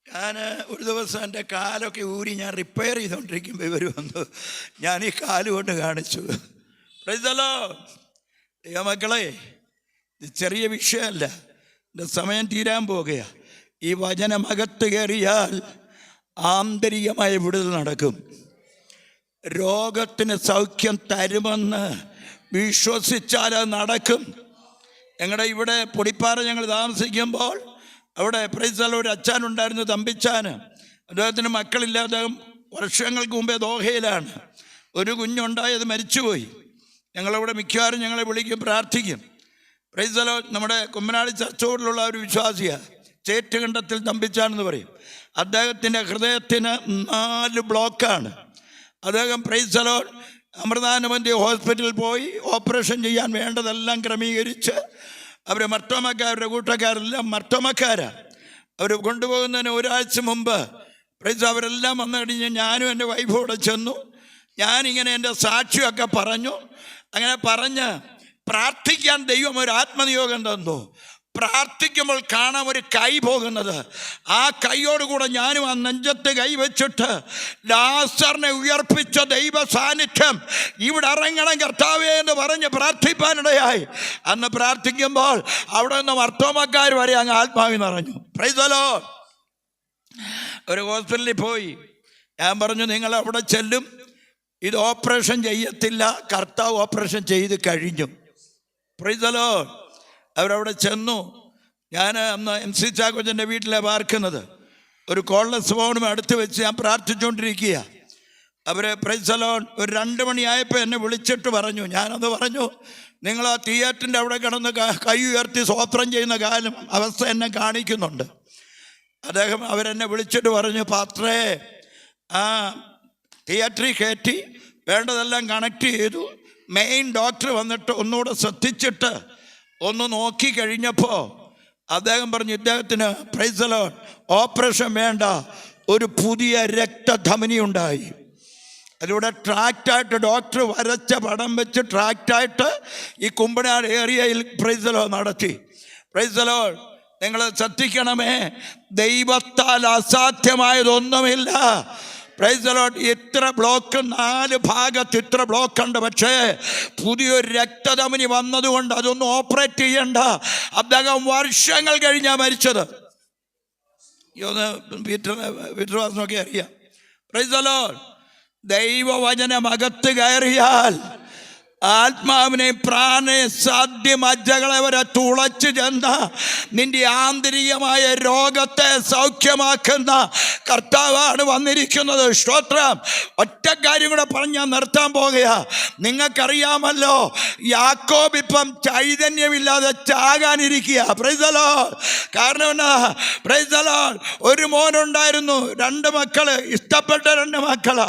ഞാൻ ഒരു ദിവസം എൻ്റെ കാലൊക്കെ ഊരി ഞാൻ റിപ്പയർ ചെയ്തുകൊണ്ടിരിക്കുമ്പോൾ ഇവർ വന്നു. ഞാൻ ഈ കാലുകൊണ്ട് കാണിച്ചു. Price the Lord. ദൈവമക്കളെ, ഇത് ചെറിയ വിഷയമല്ല. എൻ്റെ സമയം തീരാൻ പോകുകയാണ്. ഈ വചനമകത്ത് കയറിയാൽ ആന്തരികമായ വിടുതൽ നടക്കും. രോഗത്തിന് സൗഖ്യം തരുമെന്ന് വിശ്വസിച്ചാൽ അത് നടക്കും. ഞങ്ങളുടെ ഇവിടെ പൊടിപ്പാറ ഞങ്ങൾ താമസിക്കുമ്പോൾ അവിടെ പ്രൈസ് ദി ലോർഡ് ഒരു അച്ഛനുണ്ടായിരുന്നു, തമ്പിച്ചാന്. അദ്ദേഹത്തിന് മക്കളില്ല. അദ്ദേഹം വർഷങ്ങൾക്ക് മുമ്പേ ദോഹയിലാണ്. ഒരു കുഞ്ഞുണ്ടായത് മരിച്ചുപോയി. ഞങ്ങളവിടെ മിക്കവാറും ഞങ്ങളെ വിളിക്കും, പ്രാർത്ഥിക്കും. Price the Lord. നമ്മുടെ കുമ്മനാട് ചർച്ചോടിലുള്ള ഒരു വിശ്വാസിയാണ്, ചേറ്റുകണ്ടത്തിൽ തമ്പിച്ചാനെന്ന് പറയും. അദ്ദേഹത്തിൻ്റെ ഹൃദയത്തിന് 4 ബ്ലോക്കാണ്. അദ്ദേഹം പ്രൈസ് ദി ലോർഡ് അമൃതാനുബന്ധി ഹോസ്പിറ്റലിൽ പോയി ഓപ്പറേഷൻ ചെയ്യാൻ വേണ്ടതെല്ലാം ക്രമീകരിച്ച് അവർ മർത്തോമക്കാരുടെ കൂട്ടക്കാരെല്ലാം മർത്തോമക്കാരാണ്. അവർ കൊണ്ടുപോകുന്നതിന് ഒരാഴ്ച മുമ്പ് പ്രൈസ് അവരെല്ലാം വന്നു കഴിഞ്ഞ് ഞാനും എൻ്റെ വൈഫും കൂടെ ചെന്നു. ഞാനിങ്ങനെ എൻ്റെ സാക്ഷിയൊക്കെ പറഞ്ഞു. അങ്ങനെ പറഞ്ഞ് പ്രാർത്ഥിക്കാൻ ദൈവം ഒരു ആത്മനിയോഗം തന്നു. പ്രാർത്ഥിക്കുമ്പോൾ കാണാം ഒരു കൈ പോകുന്നത്. ആ കൈയോടുകൂടെ ഞാനും ആ നെഞ്ചത്ത് കൈ വെച്ചിട്ട് ലാസറിനെ ഉയർപ്പിച്ച ദൈവ സാന്നിധ്യം ഇവിടെ ഇറങ്ങണം കർത്താവേ എന്ന് പറഞ്ഞ് പ്രാർത്ഥിപ്പാനിടയായി. അന്ന് പ്രാർത്ഥിക്കുമ്പോൾ അവിടെ നിന്ന് മർത്തോമക്കാർ വരെ അങ്ങ് ആത്മാവിൽ നിറഞ്ഞു. Price the lord. ഒരു ഹോസ്പിറ്റലിൽ പോയി. ഞാൻ പറഞ്ഞു നിങ്ങൾ അവിടെ ചെല്ലും, ഇത് ഓപ്പറേഷൻ ചെയ്യത്തില്ല, കർത്താവ് ഓപ്പറേഷൻ ചെയ്ത് കഴിഞ്ഞു. Price the Lord. അവരവിടെ ചെന്നു. ഞാൻ അന്ന് MC ചാക്കോച്ചൻ്റെ വീട്ടിലാണ് പാർക്കുന്നത്. ഒരു കോൾലെസ് ഫോണും അടുത്ത് വെച്ച് ഞാൻ പ്രാർത്ഥിച്ചുകൊണ്ടിരിക്കുക. അവർ പ്രൈസ് ദി ലോർഡ് ഒരു 2 മണിയായപ്പോൾ എന്നെ വിളിച്ചിട്ട് പറഞ്ഞു, ഞാനത് പറഞ്ഞു, നിങ്ങൾ ആ തിയേറ്ററിൻ്റെ അവിടെ കിടന്ന് കൈ ഉയർത്തി സ്വോത്രം ചെയ്യുന്ന കാലം അവസ്ഥ എന്നെ കാണിക്കുന്നുണ്ട്. അവരെന്നെ വിളിച്ചിട്ട് പറഞ്ഞു, പാത്രേ ആ തിയേറ്ററിൽ കയറ്റി വേണ്ടതെല്ലാം കണക്ട് ചെയ്തു. മെയിൻ ഡോക്ടർ വന്നിട്ട് ഒന്നുകൂടെ ശ്രദ്ധിച്ചിട്ട് ഒന്ന് നോക്കി കഴിഞ്ഞപ്പോൾ അദ്ദേഹം പറഞ്ഞു, ഇദ്ദേഹത്തിന് പ്രൈസ് ദി ലോർഡ് ഓപ്പറേഷൻ വേണ്ട, ഒരു പുതിയ രക്തധമനി ഉണ്ടായി. അതിലൂടെ ട്രാക്റ്റായിട്ട് ഡോക്ടർ വരച്ച പടം വെച്ച് ട്രാക്റ്റായിട്ട് ഈ കുമ്പനാട് ഏരിയയിൽ പ്രൈസ് ദി ലോർഡ് നടത്തി. Praise the lord. നിങ്ങൾ ശ്രദ്ധിക്കണമേ, ദൈവത്താൽ അസാധ്യമായതൊന്നുമില്ല. Praise the lord. ഇത്ര ബ്ലോക്ക് 4 ഭാഗത്ത് ഇത്ര ബ്ലോക്കുണ്ട്. പക്ഷേ പുതിയൊരു രക്തധമനി വന്നതുകൊണ്ട് അതൊന്നും ഓപ്പറേറ്റ് ചെയ്യണ്ട. അദ്ദേഹം വർഷങ്ങൾ കഴിഞ്ഞാണ് മരിച്ചത്. പീറ്റർ വാസനൊക്കെ അറിയാം. Price the Lord. ദൈവവചനം അകത്ത് കയറിയാൽ ആത്മാവിനെ പ്രാണനെ സാധ്യമജ്ജകളെ വരെ തുളച്ചു ചെന്ന നിന്റെ ആന്തരികമായ രോഗത്തെ സൗഖ്യമാക്കുന്ന കർത്താവാണ് വന്നിരിക്കുന്നത്. സ്തോത്രം. ഒറ്റ കാര്യം കൂടെ പറഞ്ഞ് ഞാൻ നിർത്താൻ പോകുകയാ. നിങ്ങൾക്കറിയാമല്ലോ, യാക്കോബ് ഇപ്പം ചൈതന്യമില്ലാതെ ചാകാനിരിക്കുക. Praise the lord. കാരണം എന്നാ? Praise the lord. ഒരു മോനുണ്ടായിരുന്നു, 2 മക്കള്, ഇഷ്ടപ്പെട്ട 2 മക്കള്.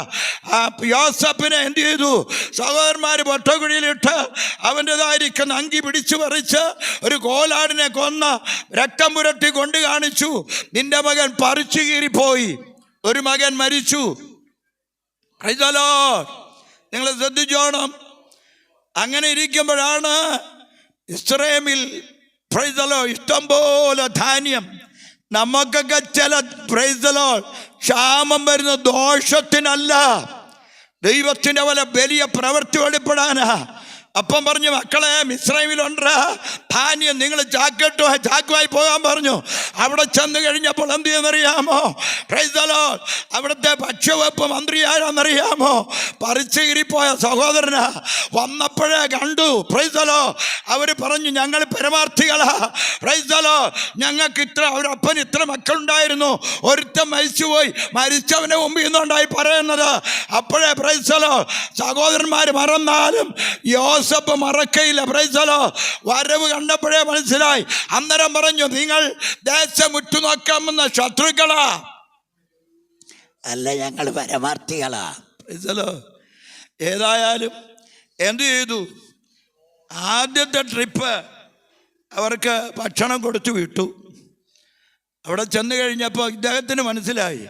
ആ യോസഫിനെ എന്ത് ചെയ്തു? സഹോദരന്മാർ പൊട്ടക്കുഴിയിലിട്ട് അവൻ്റെതായിരിക്കുന്ന അങ്കി പിടിച്ചു പറിച്ച് ഒരു കോലാടിനെ കൊന്ന രക്തം പുരട്ടി കൊണ്ട് കാണിച്ചു. നിന്റെ മകൻ പറിച്ചു കീറിപ്പോയി, ഒരു മകൻ മരിച്ചു. Price the lord. നിങ്ങൾ ശ്രദ്ധിച്ചോണം. അങ്ങനെ ഇരിക്കുമ്പോഴാണ് ഇസ്രായേലിൽ പ്രൈസ് ദി ലോർഡ് ഇഷ്ടംപോലെ ധാന്യം. നമുക്കൊക്കെ ചില പ്രൈസ് ദി ലോർഡ് ക്ഷാമം വരുന്ന ദോഷത്തിനല്ല, ദൈവത്തിൻ്റെ പോലെ വലിയ പ്രവൃത്തി വെളിപ്പെടാനാ. അപ്പം പറഞ്ഞു, മക്കളെ മിസ്രൈമിലുണ്ട് ധാന്യം, നിങ്ങൾ ചാക്കുമായി പോകാൻ പറഞ്ഞു. അവിടെ ചെന്ന് കഴിഞ്ഞപ്പോൾ എന്ത് ചെയ്യുന്നറിയാമോ? Price the Lord. അവിടുത്തെ ഭക്ഷ്യവകുപ്പ് മന്ത്രി ആരാന്നറിയാമോ? പറിച്ചുകീറിപ്പോയ സഹോദരനാ. വന്നപ്പോഴേ കണ്ടു. Price the Lord. അവർ പറഞ്ഞു, ഞങ്ങൾ പരമാർത്ഥികളാ. Price the Lord. ഞങ്ങൾക്ക് അവരപ്പന് ഇത്ര മക്കളുണ്ടായിരുന്നു, ഒരുത്തൻ മരിച്ചുപോയി, മരിച്ചവനെ മുമ്പിൽ നിന്നുണ്ടായി പറയുന്നത്. അപ്പോഴേ പ്രൈസ് ദി ലോർഡ് സഹോദരന്മാർ മറന്നാലും യോസഫ് മറക്കയില്ല. Praise the lord. വരവ് കണ്ടപ്പോഴേ മനസ്സിലായി. അന്നേരം പറഞ്ഞു, നിങ്ങൾ ദേശം ഉറ്റുനോക്കാമെന്ന ശത്രുക്കളാ അല്ല, ഞങ്ങൾ പരമാർത്ഥികളാ. Price the Lord. ഏതായാലും എന്തു ചെയ്തു? ആദ്യത്തെ ട്രിപ്പ് അവർക്ക് ഭക്ഷണം കൊടുത്തു വിട്ടു. അവിടെ ചെന്ന് കഴിഞ്ഞപ്പോൾ ഇദ്ദേഹത്തിന് മനസ്സിലായി.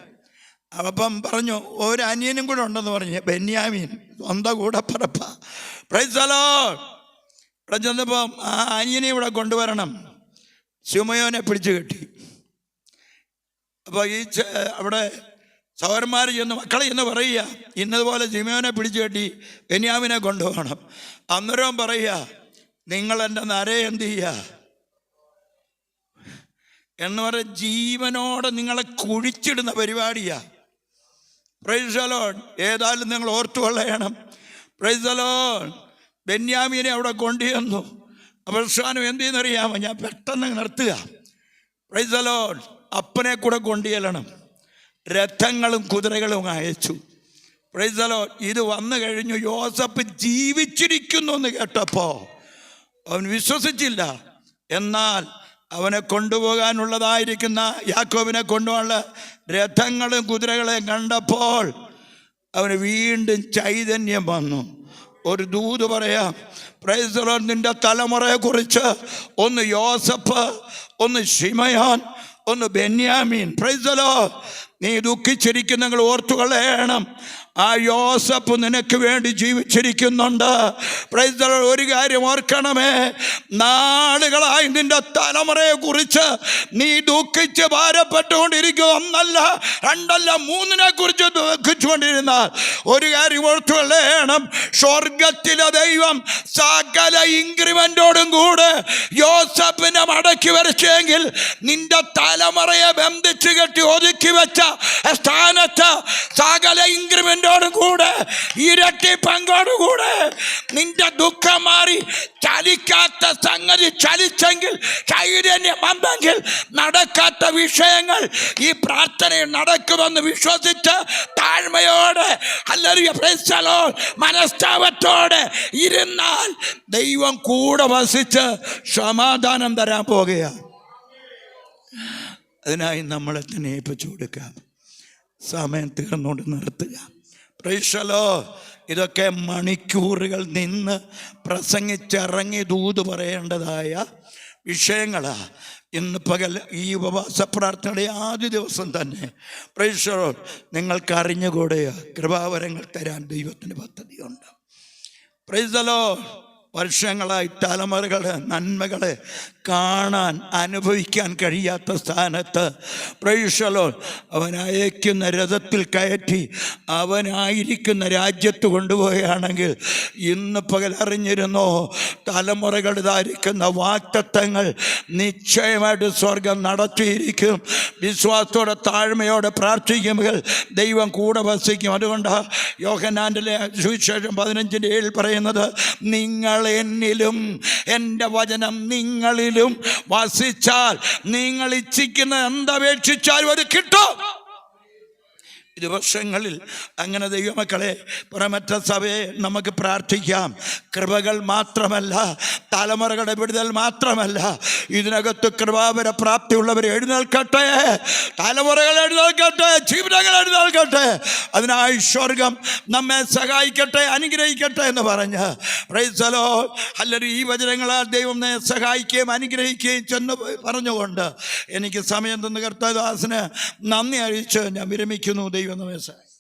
അപ്പം പറഞ്ഞു, ഒരു അനിയനും കൂടെ ഉണ്ടെന്ന് പറഞ്ഞു, ബെന്യാമീൻ, സ്വന്തം കൂടപ്പറപ്പ. Price the Lord. ഇവിടെ ചെന്നപ്പം ആ അനിയനെ ഇവിടെ കൊണ്ടുവരണം. ശിമയോനെ പിടിച്ചു കെട്ടി. അപ്പോൾ ഈ അവിടെ സഹോദരന്മാർ ചെന്ന് മക്കളെ എന്ന് പറയുക, ഇന്നതുപോലെ ശിമയോനെ പിടിച്ചു കെട്ടി ബെന്യാമിനെ കൊണ്ടുപോകണം. അന്നേരം പറയുക, നിങ്ങൾ എൻ്റെ നരയെ എന്ത് ചെയ്യുക എന്ന് പറഞ്ഞ ജീവനോടെ നിങ്ങളെ കുഴിച്ചിടുന്ന പരിപാടിയാ. Price the Lord. ഏതായാലും നിങ്ങൾ ഓർത്തു കൊള്ളണം. Price the Lord. ബെന്യാമീനെ അവിടെ കൊണ്ടുവന്നു. അവസാനം എന്ത് ചെയ്യുന്നറിയാമോ? ഞാൻ പെട്ടെന്ന് നിർത്തുക. Price the Lord. അപ്പനെ കൂടെ കൊണ്ടുചെല്ലണം. രഥങ്ങളും കുതിരകളും അയച്ചു. Price the Lord. ഇത് വന്നു കഴിഞ്ഞു. യോസഫ് ജീവിച്ചിരിക്കുന്നു എന്ന് കേട്ടപ്പോൾ അവൻ വിശ്വസിച്ചില്ല. എന്നാൽ അവനെ കൊണ്ടുപോകാനുള്ളതായിരിക്കുന്ന യാക്കോബിനെ കൊണ്ടുപോകാനുള്ള രഥങ്ങളും കുതിരകളെയും കണ്ടപ്പോൾ അവന് വീണ്ടും ചൈതന്യം വന്നു. ഒരു ദൂത് പറയാം. Price the Lord. നിന്റെ തലമുറയെക്കുറിച്ച് ഒന്ന് യോസഫ്, ഒന്ന് ശിമയോൻ, ഒന്ന് ബെന്യാമീൻ. Price the Lord. നീ ദുഃഖിച്ചിരിക്കുന്ന നിങ്ങൾ ഓർത്തുകൊള്ളണം, ആ യോസഫ് നിനക്ക് വേണ്ടി ജീവിച്ചിരിക്കുന്നുണ്ട്. Price the lord. ഒരു കാര്യം ഓർക്കണമേ, നാളുകളായി നിന്റെ തലമുറയെ കുറിച്ച് നീ ദുഃഖിച്ച് ഭാരപ്പെട്ടുകൊണ്ടിരിക്കുക. ഒന്നല്ല, രണ്ടല്ല, മൂന്നിനെ കുറിച്ച് ദുഃഖിച്ചുകൊണ്ടിരുന്നാൽ ഒരു കാര്യം ഓർത്തുകൊള്ളണം, സ്വർഗത്തിലെ ദൈവം സകല ഇൻക്രിമെന്റോടും കൂടെ യോസഫിനെ മടക്കി വരച്ചെങ്കിൽ നിന്റെ തലമുറയെ ബന്ധിച്ച് കെട്ടി ഒതുക്കി വെച്ച സ്ഥാനത്ത് സകല ഇൻക്രിമെന്റ് കൂടെ ഇരട്ടി പങ്കോടുകൂടെ നിന്റെ ദുഃഖം മാറി ചലിക്കാത്ത സംഗതി ചലിച്ചെങ്കിൽ, ചൈതന്യം വന്നെങ്കിൽ, നടക്കാത്ത വിഷയങ്ങൾ ഈ പ്രാർത്ഥനയിൽ നടക്കുമെന്ന് വിശ്വസിച്ച് താഴ്മയോടെ, ഹല്ലേലൂയ, പ്രൈസ് ദി ലോർഡ്, മനസ്താപത്തോടെ ഇരുന്നാൽ ദൈവം കൂടെ വസിച്ച് സമാധാനം തരാൻ പോകുകയാണ്. അതിനായി നമ്മളെ തന്നെ ഏൽപ്പിച്ചു കൊടുക്കാം. സമയം തീർന്നുകൊണ്ട് നിർത്തുക. Price the Lord. ഇതൊക്കെ മണിക്കൂറുകൾ നിന്ന് പ്രസംഗിച്ചിറങ്ങി ദൂത് പറയേണ്ടതായ വിഷയങ്ങളാണ്. ഇന്ന് പകൽ ഈ ഉപവാസ പ്രാർത്ഥനയുടെ ആദ്യ ദിവസം തന്നെ പ്രൈസ് ദി ലോർഡ് നിങ്ങൾക്ക് അറിഞ്ഞുകൂടെയോ കൃപാവരങ്ങൾ തരാൻ ദൈവത്തിന് പദ്ധതിയുണ്ട്. Price the Lord. വർഷങ്ങളായി തലമുറകളെ നന്മകളെ കാണാൻ അനുഭവിക്കാൻ കഴിയാത്ത സ്ഥാനത്ത് പ്രൈസ് ദി ലോർഡ് അവൻ അയക്കുന്ന രഥത്തിൽ കയറ്റി അവനായിരിക്കുന്ന രാജ്യത്ത് കൊണ്ടുപോവുകയാണെങ്കിൽ ഇന്ന് പകൽ അറിഞ്ഞിരുന്നോ, തലമുറകളുടേതായിരിക്കുന്ന വാഗ്ദത്തങ്ങൾ നിശ്ചയമായിട്ട് സ്വർഗം നടത്തിയിരിക്കും. വിശ്വാസത്തോടെ താഴ്മയോടെ പ്രാർത്ഥിക്കുമ്പോൾ ദൈവം കൂടെ വസിക്കും. അതുകൊണ്ടാണ് യോഹന്നാൻ്റെ സുവിശേഷം 15:7 പറയുന്നത്, നിങ്ങൾ എന്നിലും എൻ്റെ വചനം നിങ്ങളിലും വസിച്ചാൽ നിങ്ങൾ ഇച്ഛിക്കുന്ന എന്തപേക്ഷിച്ചാലും അത് കിട്ടും. ഈ ദിവസങ്ങളിൽ അങ്ങനെ ദൈവമക്കളെ, പുറമറ്റ സഭയെ നമുക്ക് പ്രാർത്ഥിക്കാം. കൃപകൾ മാത്രമല്ല, തലമുറകളുടെ വിടുതൽ മാത്രമല്ല, ഇതിനകത്ത് കൃപാവര പ്രാപ്തിയുള്ളവർ എഴുന്നേൽക്കട്ടെ, തലമുറകൾ എഴുന്നേൽക്കട്ടെ, ജീവിതങ്ങൾ എഴുന്നേൽക്കട്ടെ. അതിനായി സ്വർഗം നമ്മെ സഹായിക്കട്ടെ, അനുഗ്രഹിക്കട്ടെ എന്ന് പറഞ്ഞ് പ്രൈസ് ദി ലോർഡ്. ഹല്ലേലൂയ. ഈ വചനങ്ങളാൽ ദൈവം സഹായിക്കുകയും അനുഗ്രഹിക്കുകയും ചെന്ന് പറഞ്ഞുകൊണ്ട് എനിക്ക് സമയം തന്ന കർത്താദാസന് നന്ദി അറിയിച്ച് ഞാൻ വിരമിക്കുന്നു. ദൈവം നമ്മെ സഹായിക്കട്ടെ.